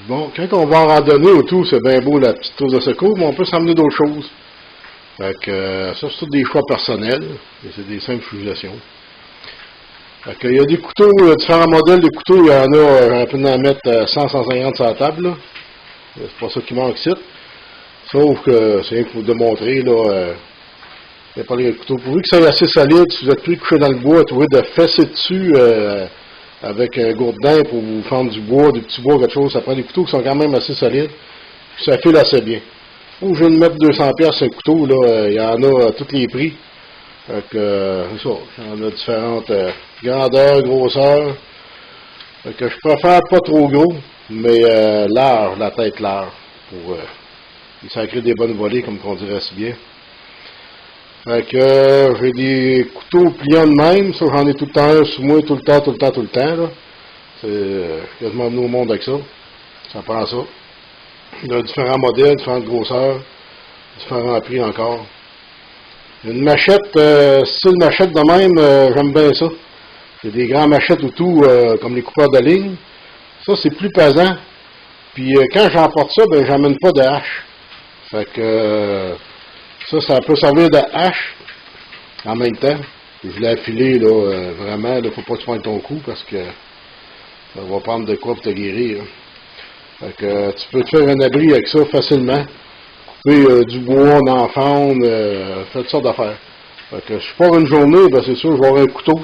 Bon, quand on va en randonnée au tout, c'est bien beau la petite trousse de secours, mais on peut s'emmener d'autres choses. Fait que ça, c'est tous des choix personnels, et c'est des simples utilisations. Fait que, il y a des couteaux, différents modèles de couteaux, il y en a, j'aurais pu en mettre 100-150 sur la table, là. C'est pas ça qui manque ici. Sauf que c'est rien qu'il faut démontrer, là, il n'y a pas les couteaux. Pourvu que ça soit assez solide, si vous êtes pris couché dans le bois, trouver de fesser dessus, avec un gourdin pour vous fendre du bois, du petit bois, quelque chose, ça prend des couteaux qui sont quand même assez solides, puis ça file assez bien. Ou je viens de mettre 200$ sur un couteau, là, il y en a à tous les prix. Fait que, c'est ça, il y en a différentes grandeurs, grosseurs. Fait que je préfère pas trop gros, mais large, la tête large, pour y sacrer des bonnes volées, comme on dirait si bien. Fait que j'ai des couteaux pliants de même, ça j'en ai tout le temps un sur moi, tout le temps, là. C'est quasiment venu au monde avec ça. Ça prend ça. Il y a différents modèles, différentes grosseurs, différents prix encore. Une machette, style machette de même, j'aime bien ça. C'est des grands machettes ou tout, comme les coupeurs de ligne. Ça, c'est plus pesant. Puis quand j'emporte ça, ben j'amène pas de hache. Fait que ça peut servir de hache en même temps. Je l'ai affilé, là, vraiment, là, faut pas que tu prennes ton coup parce que ça va prendre de quoi pour te guérir. Là. Fait que tu peux te faire un abri avec ça facilement. Couper du bois, en fendre, faire toutes sortes d'affaires. Fait que si je pars une journée, ben c'est sûr, je vais avoir un couteau.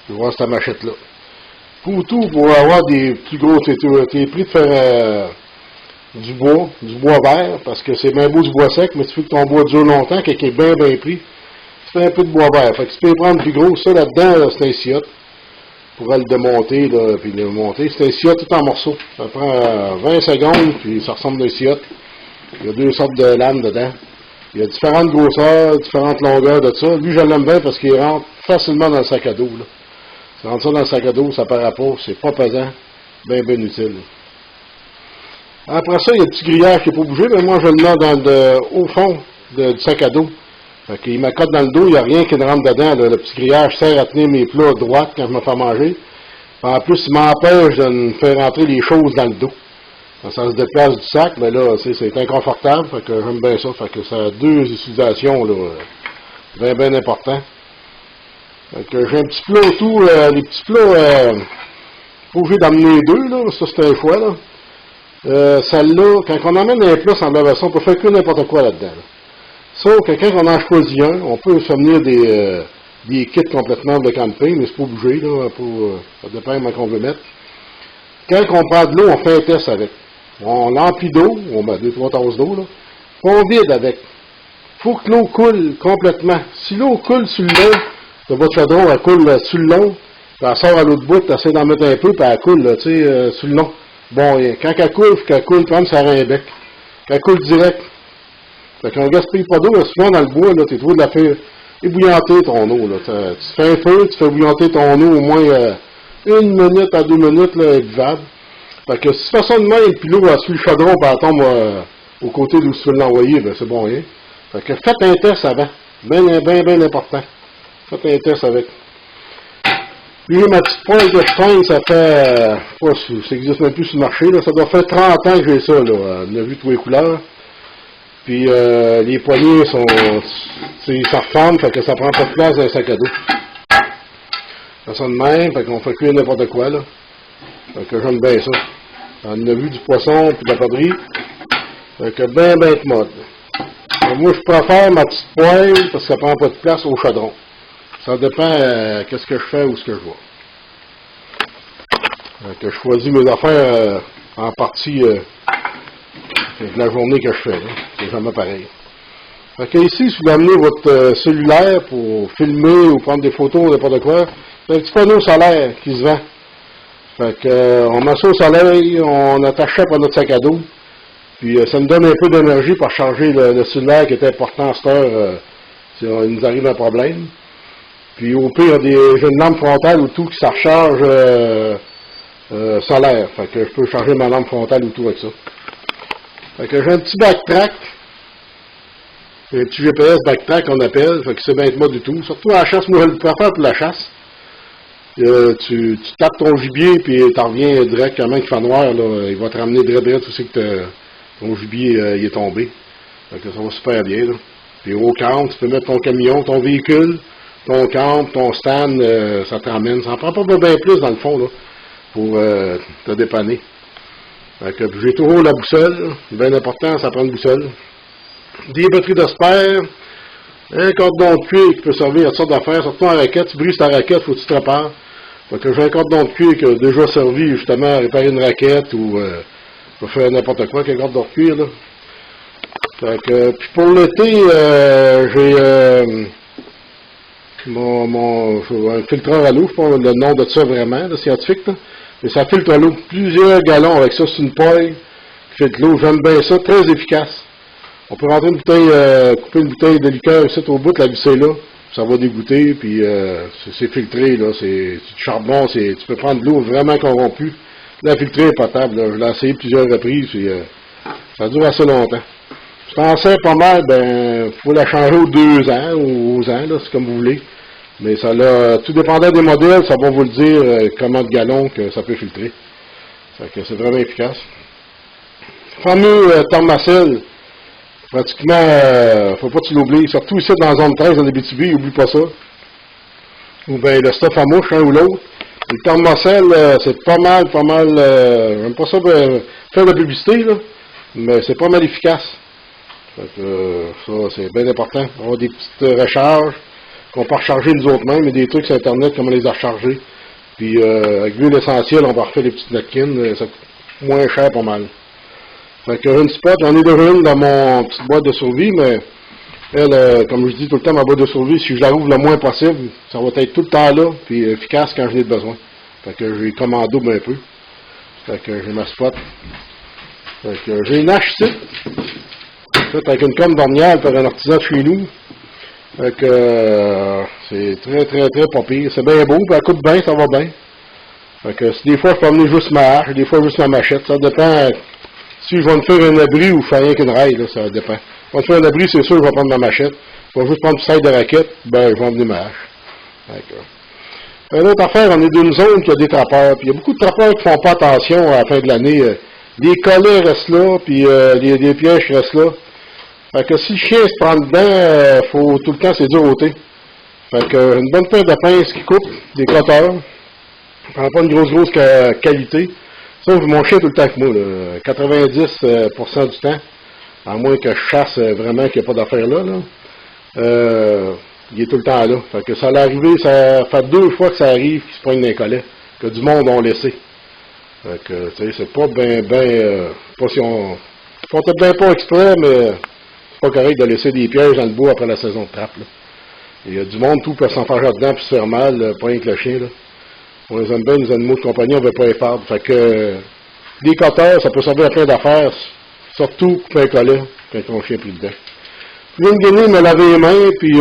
Je vais avoir cette machette-là. Couteau pour avoir des plus gros, t'es pris de faire du bois vert, parce que c'est bien beau du bois sec, mais tu veux que ton bois dure longtemps, qu'il est bien pris. Tu fais un peu de bois vert. Fait que tu peux prendre plus gros. Ça, là-dedans, là, c'est un sciot. Pour le démonter, là, puis le monter. C'est un sciot tout en morceaux. Ça prend 20 secondes, puis ça ressemble à un sciot. Il y a deux sortes de lames dedans. Il y a différentes grosseurs, différentes longueurs de ça. Lui, je l'aime bien parce qu'il rentre facilement dans le sac à dos. Là. Tu rentres ça dans le sac à dos, ça paraît pas, c'est pas pesant, bien utile. Après ça, il y a le petit grillage qui n'est pas bougé, mais moi, je le mets au fond du sac à dos. Fait qu'il m'accote dans le dos, il n'y a rien qui ne rentre dedans. Là. Le petit grillage sert à tenir mes plats à droite quand je me fais manger. En plus, il m'empêche de me faire rentrer les choses dans le dos. Quand ça se déplace du sac, mais là, c'est inconfortable, fait que j'aime bien ça. Fait que ça a deux utilisations, là, bien importantes. Fait que j'ai un petit plat autour, les petits plats, pas obligé d'amener deux, là, ça c'est un choix, là. Celle-là, quand on amène un plat sans levation, on peut faire que n'importe quoi là-dedans, là. Sauf que quand on en choisit un, on peut se venir des kits complètement de camping, mais c'est pas obligé, là, ça dépend de qu'on veut mettre. Quand on prend de l'eau, on fait un test avec. On l'emplit d'eau, on met 2-3 tasses d'eau, là, puis on vide avec. Faut que l'eau coule complètement. Si l'eau coule sur le long de votre chaudron, elle coule sur le long, puis elle sort à l'autre bout, tu essaies d'en mettre un peu, puis elle coule, tu sais, sur le long. Bon, quand elle coule, faut qu'elle coule comme ça aurait un bec. Quand elle coule direct. Fait qu'on gaspille pas d'eau, souvent dans le bois, là, t'es trouvé de la faire ébouillanter ton eau, là. Tu fais un feu, tu fais bouillanter ton eau au moins 1 minute à 2 minutes, là, elle est buvable. Fait que si tu fais ça de même, puis l'eau elle suit le chaudron, puis elle tombe au côté d'où tu veux l'envoyer, ben c'est bon rien. Fait que faites un test avant. Bien important. Faites un test avec. Puis ma petite poêle que je traîne, ça fait, ça existe même plus sur le marché, là. Ça doit faire 30 ans que j'ai ça, là. On a vu tous les couleurs. Puis les poignées ça reforme, fait que ça prend pas de place dans un sac à dos. Ça sonne de même, fait qu'on fait cuire n'importe quoi, là. Fait que j'aime bien ça. On a vu du poisson puis de la poterie. Fait que bien de mode. Moi, je préfère ma petite poêle parce que ça prend pas de place au chaudron. Ça dépend qu'est-ce que je fais ou ce que je vois. Fait que je choisis mes affaires en partie de la journée que je fais. Là. C'est jamais pareil. Fait que ici, si vous amenez votre cellulaire pour filmer ou prendre des photos ou n'importe quoi, c'est un petit panneau solaire qui se vend. Fait que on met ça au soleil, on attache ça par notre sac à dos, puis ça nous donne un peu d'énergie pour charger le cellulaire qui est important à cette heure si il nous arrive un problème. Puis au pire, j'ai une lampe frontale ou tout qui ça recharge solaire. Fait que je peux charger ma lampe frontale ou tout avec ça. Fait que j'ai un petit backtrack. Un petit GPS backtrack qu'on appelle. Fait que c'est bien de moi du tout. Surtout à la chasse, moi je le préfère pour la chasse. Tu tapes ton gibier, puis t'en reviens directement qu'il fait noir, là, il va te ramener direct où c'est que ton gibier il est tombé. Donc ça va super bien, là. Puis au camp, tu peux mettre ton camion, ton véhicule, ton camp, ton stand, ça te ramène. Ça en prend pas bien plus dans le fond, là, pour te dépanner. Donc j'ai toujours la boussole, bien important, ça prend une boussole. Des batteries de spare, un cordon de cuir qui peut servir à toutes sortes d'affaires, surtout en raquette, tu brises ta raquette, faut que tu te répares. Donc j'ai un cordon de cuir qui a déjà servi justement à réparer une raquette ou pour faire n'importe quoi avec un cordon de cuir, là. Puis pour l'été, j'ai un filtreur à l'eau, je sais pas le nom de ça vraiment, là, scientifique, là. Mais ça filtre l'eau. Plusieurs gallons avec ça, c'est une paille qui filtre l'eau. J'aime bien ça, très efficace. On peut rentrer une bouteille, couper une bouteille de liqueur ici au bout, la visser là, ça va dégoûter, puis c'est filtré, là, c'est du charbon, tu peux prendre de l'eau vraiment corrompue. La filtrée est potable, là. Je l'ai essayé plusieurs reprises, puis ça dure assez longtemps. Je pensais pas mal, ben, faut la changer aux 2 ans, ou aux ans, là, c'est comme vous voulez. Mais ça là, tout dépendant des modèles, ça va vous le dire comment de gallons que ça peut filtrer. C'est vraiment efficace. Le fameux Thermacell, pratiquement, faut pas que tu l'oublies, surtout ici dans la zone 13 en Abitibi, oublie pas ça. Ou bien le stuff à mouche, un ou l'autre. Le Thermacell, c'est pas mal, j'aime pas ça faire de la publicité, là, mais c'est pas mal efficace. Ça, c'est bien important. On a des petites recharges qu'on peut recharger nous autres mêmes, mais des trucs sur Internet, comment les a rechargés. Puis avec l'huile essentielle, on va refaire des petites napkins, ça coûte moins cher pas mal. Fait que une spot, j'en ai déjà une dans mon petite boîte de survie, mais elle, comme je dis tout le temps, ma boîte de survie, si je la rouvre le moins possible, ça va être tout le temps là, puis efficace quand je l'ai besoin. Fait que j'ai commando un peu. Fait que j'ai ma spot. Fait que j'ai une hache ici. Faite avec une corne d'ornière par un artisan de chez nous. Fait que c'est très pas pire. C'est bien beau, puis elle coûte bien, ça va bien. Fait que si des fois je peux emmener juste ma hache, des fois juste ma machette, ça dépend. Si je vais me faire un abri ou je fais rien qu'une raille, là, ça dépend. Si je vais me faire un abri, c'est sûr que je vais prendre ma machette. Si je vais juste prendre une saille de raquette, ben je vais emmener ma hache. Une autre affaire, on est d'une zone qui a des trappeurs. Puis il y a beaucoup de trappeurs qui font pas attention à la fin de l'année. Les collets restent là, puis les pièges restent là. Fait que si le chien se prend dedans, faut tout le temps c'est dur ôter. Fait que une bonne paire de pinces qui coupe, des cutters. Prends pas une grosse qualité. Ça, mon chien tout le temps avec moi, là, 90% du temps. À moins que je chasse vraiment qu'il n'y a pas d'affaire là. Il est tout le temps là. Fait que ça allait arriver, ça fait 2 fois que ça arrive qu'il se prenne d'un collet, que du monde ont laissé. Fait que, tu sais, c'est pas pas si on peut-être bien pas exprès, mais c'est pas correct de laisser des pièges dans le bois après la saison de trappe, là. Il y a du monde, tout peut s'enfarger dedans puis se faire mal, pas rien que le chien, là. On les aime bien, les animaux de compagnie, on veut pas les perdre. Fait que, des cutters, ça peut servir à plein d'affaires, surtout couper un collet, quand ton chien est pris dedans. Je viens de gagner, me laver les mains, puis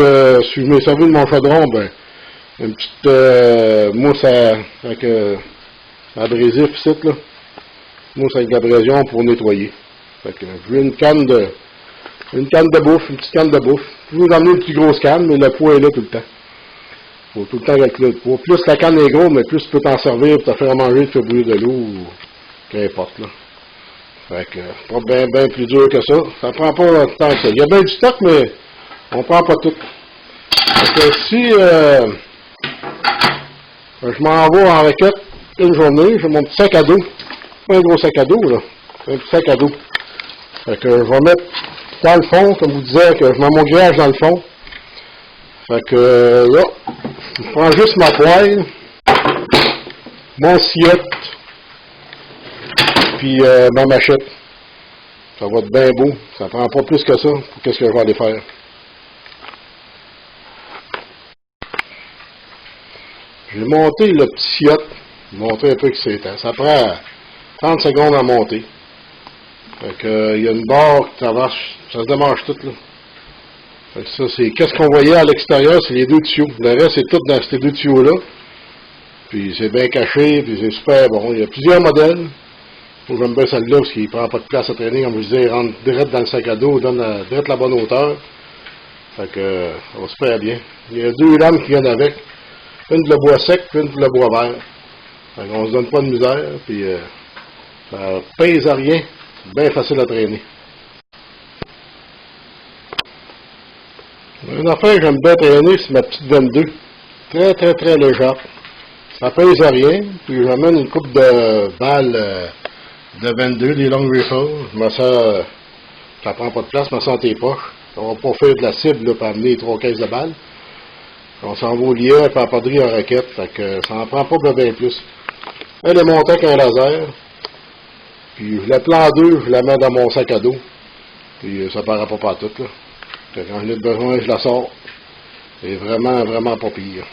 si je m'ai servi de mon chaudron, ben, une petite mousse avec abrésif ici, là. Mousse avec de l'abrasion pour nettoyer. Fait que je veux une canne de bouffe, une petite canne de bouffe. Je vais vous emmener une plus grosse canne, mais le poids est là tout le temps. Faut tout le temps calculer le poids. Plus la canne est grosse, mais plus tu peux t'en servir pour te faire manger, te faire bouillir de l'eau, ou qu'importe, là. Fait que, pas bien plus dur que ça. Ça prend pas tant que ça. Il y a bien du stock, mais on prend pas tout. Fait que si je m'en vais en raquette une journée, j'ai mon petit sac à dos. Pas un gros sac à dos, là. Un petit sac à dos. Fait que je vais mettre dans le fond, comme vous disais, que je mets mon grillage dans le fond. Fait que là, je prends juste ma poêle, mon sciette, puis ma machette. Ça va être bien beau. Ça prend pas plus que ça pour qu'est-ce que je vais aller faire. J'ai monté le petit sciette, montrer un peu que c'était. Ça prend 30 secondes à monter. Fait que il y a une barre qui traverse, ça se démarche tout là. Fait que ça, c'est qu'est-ce qu'on voyait à l'extérieur, c'est les 2 tuyaux. Le reste, c'est tout dans ces 2 tuyaux-là. Puis c'est bien caché, puis c'est super bon. Il y a plusieurs modèles. J'aime bien celle-là parce qu'il ne prend pas de place à traîner. Comme je disais, il rentre direct dans le sac à dos, donne direct la bonne hauteur. Fait que ça va super bien. Il y a 2 lames qui viennent avec. Une pour le bois sec, puis une pour le bois vert. Fait qu'on se donne pas de misère, puis ça pèse à rien. C'est bien facile à traîner. Une affaire que j'aime bien traîner, c'est ma petite 22. Très, très, très légère. Ça pèse à rien, puis j'amène une coupe de balles de 22, des longues rifles. Je me sers, ça prend pas de place, je me sers tes poches. On va pas faire de la cible, là, pour amener 3 caisses de balles. On s'en va au lieu, puis à padrer en raquette, fait que ça en prend pas bien plus. Elle est montée avec un laser, puis je la plante en deux, je la mets dans mon sac à dos, puis ça paraît pas partout, là. Quand j'en ai besoin, je la sors. C'est vraiment, vraiment pas pire.